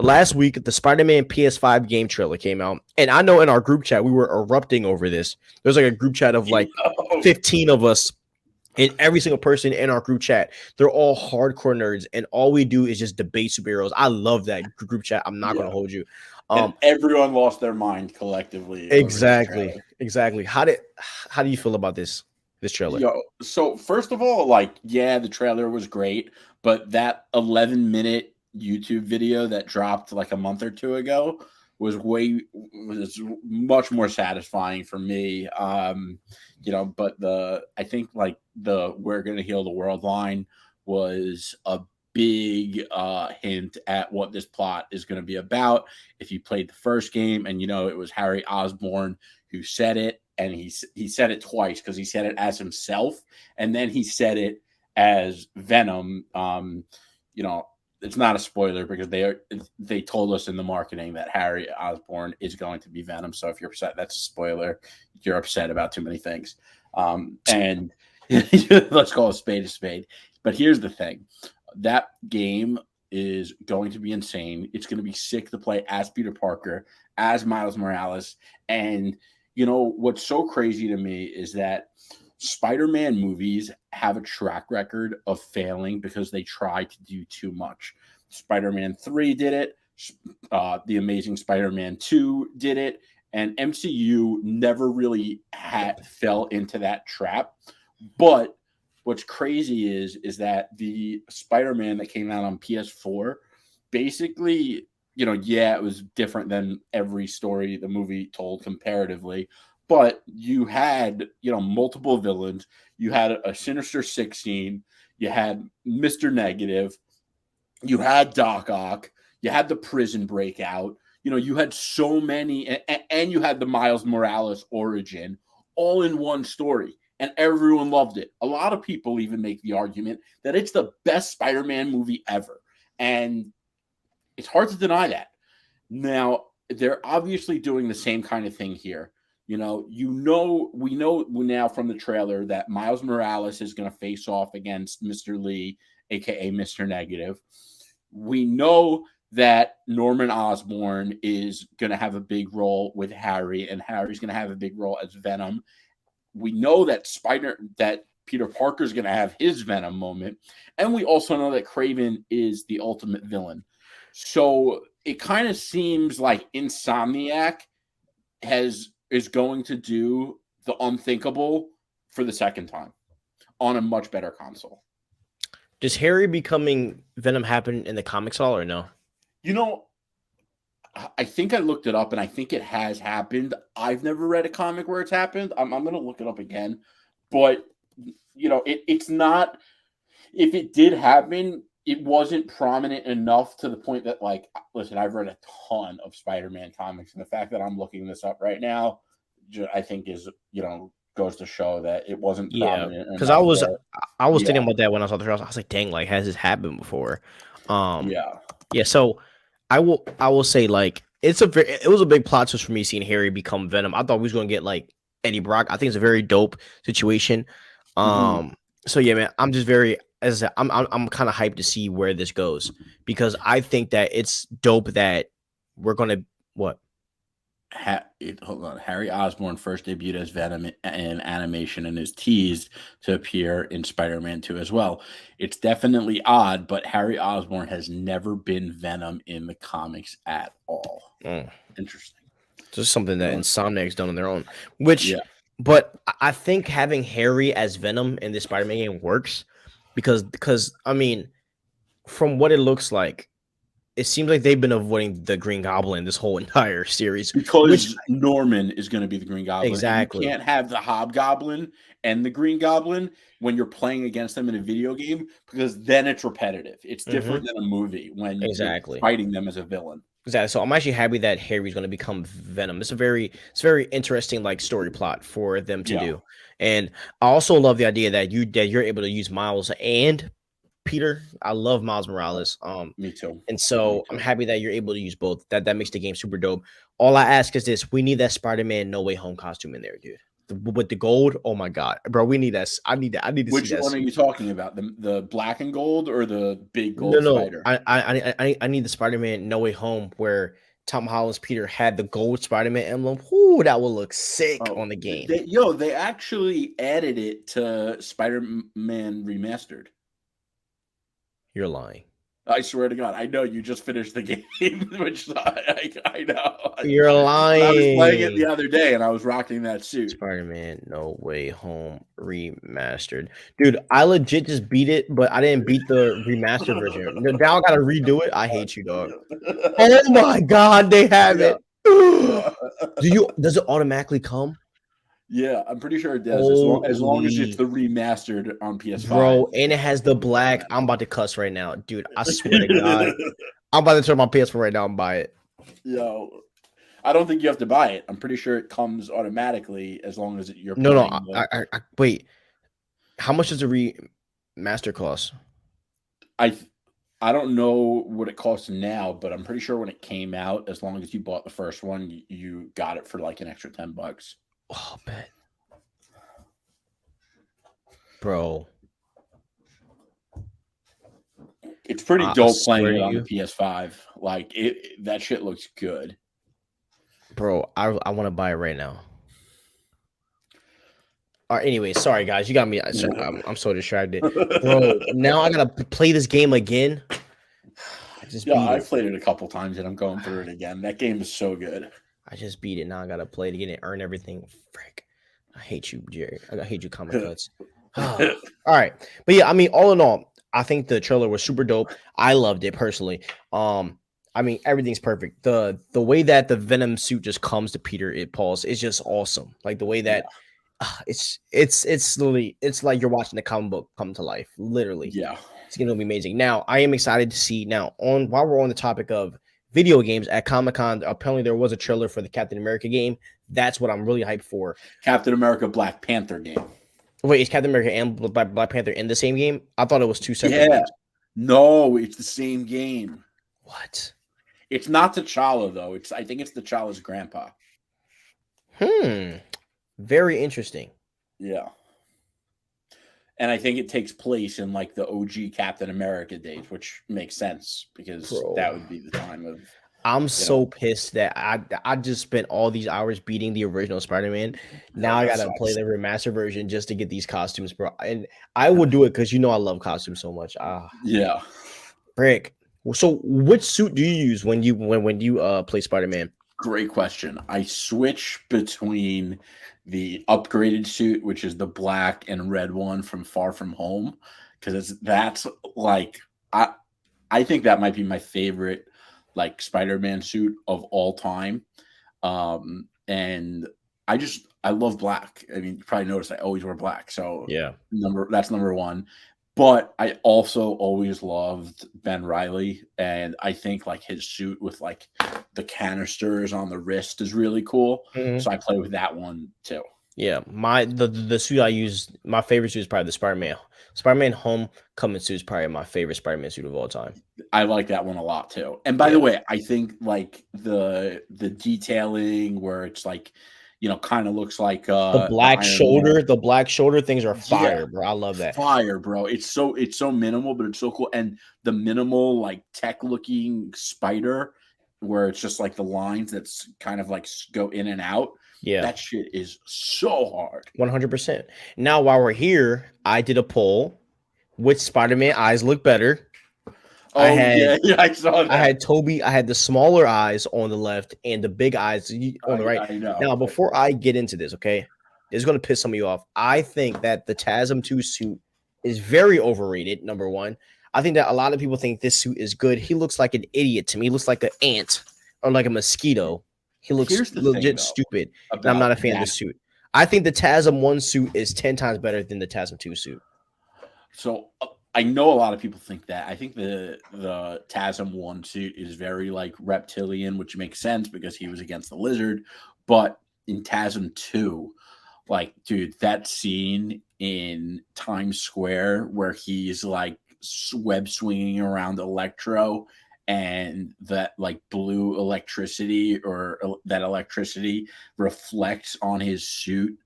last week the Spider-Man PS5 game trailer came out, and I know in our group chat we were erupting over this. There's like a group chat of like 15 of us, and every single person in our group chat, they're all hardcore nerds, and all we do is just debate superheroes. I love that group chat. I'm not going to hold you. And everyone lost their mind collectively. Exactly. How do you feel about this trailer? So first of all, the trailer was great, but that 11-minute YouTube video that dropped like a month or two ago was much more satisfying for me. But I think the "We're Gonna Heal the World" line was a big hint at what this plot is going to be about. If you played the first game, and it was Harry Osborn who said it, and he said it twice, because he said it as himself, and then he said it as Venom. It's not a spoiler because they told us in the marketing that Harry Osborn is going to be Venom. So if you're upset, that's a spoiler. You're upset about too many things. And let's call a spade. But here's the thing. That game is going to be insane. It's going to be sick to play as Peter Parker, as Miles Morales. And, what's so crazy to me is that Spider-Man movies have a track record of failing because they try to do too much. Spider-Man 3 did it. The Amazing Spider-Man 2 did it. And MCU never really fell into that trap. But what's crazy is that the Spider-Man that came out on PS4 basically, it was different than every story the movie told comparatively. But you had, multiple villains. You had a Sinister 16. You had Mr. Negative. You had Doc Ock. You had the prison breakout. You had so many. And you had the Miles Morales origin all in one story. And everyone loved it. A lot of people even make the argument that it's the best Spider-Man movie ever. And it's hard to deny that. Now, they're obviously doing the same kind of thing here. We know now from the trailer that Miles Morales is going to face off against Mr. Lee, aka Mr. Negative. We know that Norman Osborn is going to have a big role with Harry, and Harry's going to have a big role as Venom. We know that Peter Parker is going to have his Venom moment, and we also know that Kraven is the ultimate villain. So it kind of seems like Insomniac is going to do the unthinkable for the second time on a much better console. Does Harry becoming Venom happen in the comics all or no? I think I looked it up, and I think it has happened. I've never read a comic where it's happened. I'm going to look it up again. But, it's not... If it did happen, it wasn't prominent enough to the point that, listen, I've read a ton of Spider-Man comics, and the fact that I'm looking this up right now, I think is, goes to show that it wasn't prominent. Because I was thinking about that when I saw the trailer. I was like, dang, has this happened before? So I will say, it was a big plot twist for me seeing Harry become Venom. I thought we was going to get Eddie Brock. I think it's a very dope situation. So yeah, man, I'm just very, as I said, I'm kind of hyped to see where this goes, because I think that it's dope that we're gonna hold on. Harry Osborn first debuted as Venom in animation and is teased to appear in Spider-Man 2 as well. It's definitely odd, but Harry Osborn has never been Venom in the comics at all. Interesting. Just something that Insomniac's done on their own, but I think having Harry as Venom in this Spider-Man game works because I mean, from what it looks like, it seems like they've been avoiding the Green Goblin this whole entire series. Because Norman is going to be the Green Goblin. Exactly. You can't have the Hobgoblin and the Green Goblin when you're playing against them in a video game, because then it's repetitive. It's different than a movie when you're fighting them as a villain. Exactly. So I'm actually happy that Harry's going to become Venom. It's very interesting story plot for them to do. And I also love the idea that you're able to use Miles and Peter. I love Miles Morales. Me too. And so I'm happy that you're able to use both. That makes the game super dope. All I ask is this: we need that Spider-Man No Way Home costume in there, dude. with the gold. Oh my god, bro, we need that. I need that. I need to Which see that one are suit. you talking about? The black and gold or the big No, gold no, spider? I need the Spider-Man No Way Home where Tom Holland's Peter had the gold Spider-Man emblem. Ooh, that would look sick Oh, on the game. they actually added it to Spider-Man Remastered. You're lying. I swear to God, I know you just finished the game, which I know. You're But I was playing it the lying. other day, and I was rocking that suit. Spider-Man No Way Home remastered. Dude, I legit just beat it, but I didn't beat the remastered version. Now I gotta redo it. I hate you, dog. Oh my god, they have Yeah, it. yeah, Does it automatically come? yeah. I'm pretty sure it does. As long as it's Holy the remastered on PS5. bro, and it has the black. I'm about to cuss right now, dude. I swear to God, I'm about to turn my PS4 right now and buy it. Yo, I don't think you have to buy it. I'm pretty sure it comes automatically as long as you're No, no, playing. wait. How much does a remaster cost? I I don't know what it costs now, but I'm pretty sure when it came out, as long as you bought the first one, you got it for like an extra $10. Oh, bet, bro. It's pretty I dope swear playing to it on the you, PS5. Like that shit looks good. bro. I want to buy it right now. All right, anyway, sorry guys, you got me. I'm so distracted, bro. Now I gotta play this game again. I just Yeah, beat I've it. played it a couple times and I'm going through it again. That game is so good. I just beat it. Now I gotta play it again and earn everything. Frick. I hate you, Jerry. I hate you, comic cuts. All right. But yeah, I mean, all in all, I think the trailer was super dope. I loved it personally. I mean, everything's perfect. The way that the Venom suit just comes to Peter it Pauls is just awesome. Like the way Yeah, that it's literally it's like you're watching the comic book come to life. Literally. yeah. It's gonna be amazing. Now, I am excited to see now on while we're on the topic of video games at Comic-Con, apparently there was a trailer for the Captain America game. That's what I'm really hyped for. Captain America Black Panther game. Wait, is Captain America and Black Panther in the same game? I thought it was two separate Yeah. games. No, it's the same game. What? It's not T'Challa though. I think it's T'Challa's grandpa. Very interesting. Yeah. And I think it takes place in like the OG Captain America days, which makes sense because that would be the time of. I'm so pissed that I just spent all these hours beating the original Spider-Man. Now I gotta play the remaster version just to get these costumes, bro. And I would do it because you know I love costumes so much. Yeah. Frick. So which suit do you use when you play Spider-Man? Great question. I switch between the upgraded suit, which is the black and red one from Far From Home, because that's like I think that might be my favorite like Spider-Man suit of all time. And I love black. I mean, you probably noticed I always wear black. So Yeah. that's number one. But I also always loved Ben Reilly, and I think like his suit with like the canisters on the wrist is really cool. Mm-hmm. So I play with that one too. Yeah, the suit I use, my favorite suit is probably the Spider-Man Homecoming suit is probably my favorite Spider-Man suit of all time. I like that one a lot too. And by the way, I think like the detailing where it's like, kind of looks like the black shoulder things are fire, bro. I love that. Fire, bro. It's so minimal, but it's so cool. And the minimal like tech looking spider where it's just like the lines that's kind of like go in and out. Yeah, that shit is so hard. 100%. Now, while we're here, I did a poll. Which Spider-Man eyes look better? Oh, I saw that. I had Toby. I had the smaller eyes on the left and the big eyes on the right. I know. Now, before I get into this, okay, this is going to piss some of you off. I think that the TASM 2 suit is very overrated, number one. I think that a lot of people think this suit is good. He looks like an idiot to me. He looks like an ant or like a mosquito. He looks legit stupid. And I'm not a fan of the suit. I think the TASM 1 suit is 10 times better than the TASM 2 suit. So I know a lot of people think that. I think the TASM 1 suit is very like reptilian, which makes sense because he was against the lizard. But in TASM 2, like, dude, that scene in Times Square where he's like web swinging around Electro and that like blue electricity or that electricity reflects on his suit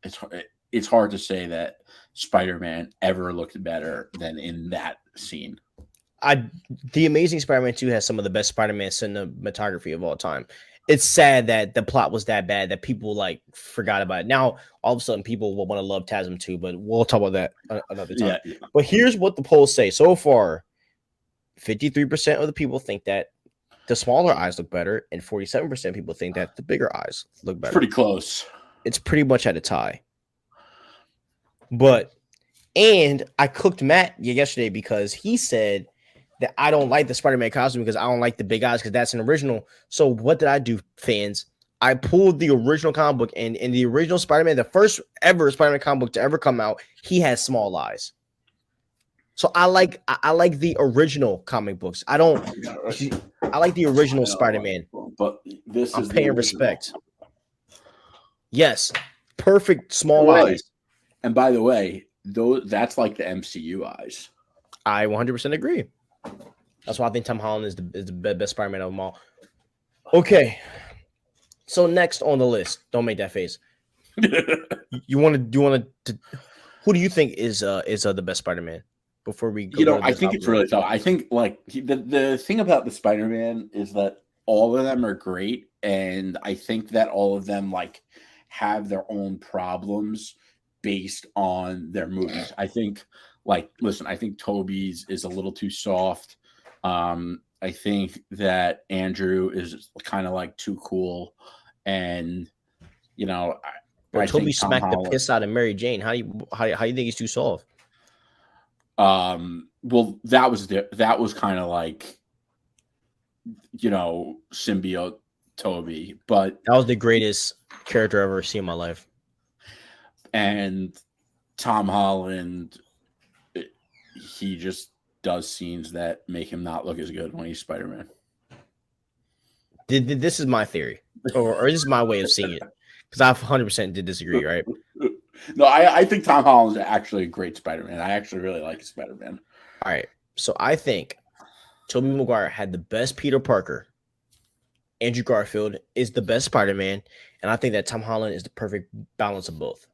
it's hard to say that Spider-Man ever looked better than in that scene. The Amazing Spider-Man 2 has some of the best Spider-Man cinematography of all time. It's sad that the plot was that bad that people like forgot about it. Now, all of a sudden, people will want to love TASM 2, but we'll talk about that another time. Yeah. But here's what the polls say so far: 53% of the people think that the smaller eyes look better, and 47% of people think that the bigger eyes look better. Pretty close. It's pretty much at a tie. And I cooked Matt yesterday because he said that I don't like the Spider-Man costume because I don't like the big eyes because that's an original. So what did I do, fans? I pulled the original comic book, and in the original Spider-Man, the first ever Spider-Man comic book to ever come out, he has small eyes. So I like the original comic books. I like the original Spider-Man. But I'm paying respect. Yes, perfect small eyes. And by the way, that's like the MCU eyes. I 100% agree. That's why I think Tom Holland is the best Spider-Man of them all. Okay, so next on the list, don't make that face. you want to? Who do you think is the best Spider-Man? Before we go, I think it's really tough. I think like the thing about the Spider-Man is that all of them are great, and I think that all of them like have their own problems based on their movies. I think I think Tobey's is a little too soft. I think that Andrew is kind of like too cool, and Tobey smacked the piss out of Mary Jane. How do you think he's too soft? Well, that was kind of like symbiote Tobey, but that was the greatest character I've ever seen in my life. And Tom Holland, he just does scenes that make him not look as good when he's Spider-Man. This is my theory, or this is my way of seeing it, because I 100% did disagree, right? No, I think Tom Holland is actually a great Spider-Man. I actually really like Spider-Man. All right, so I think Tobey Maguire had the best Peter Parker. Andrew Garfield is the best Spider-Man, and I think that Tom Holland is the perfect balance of both.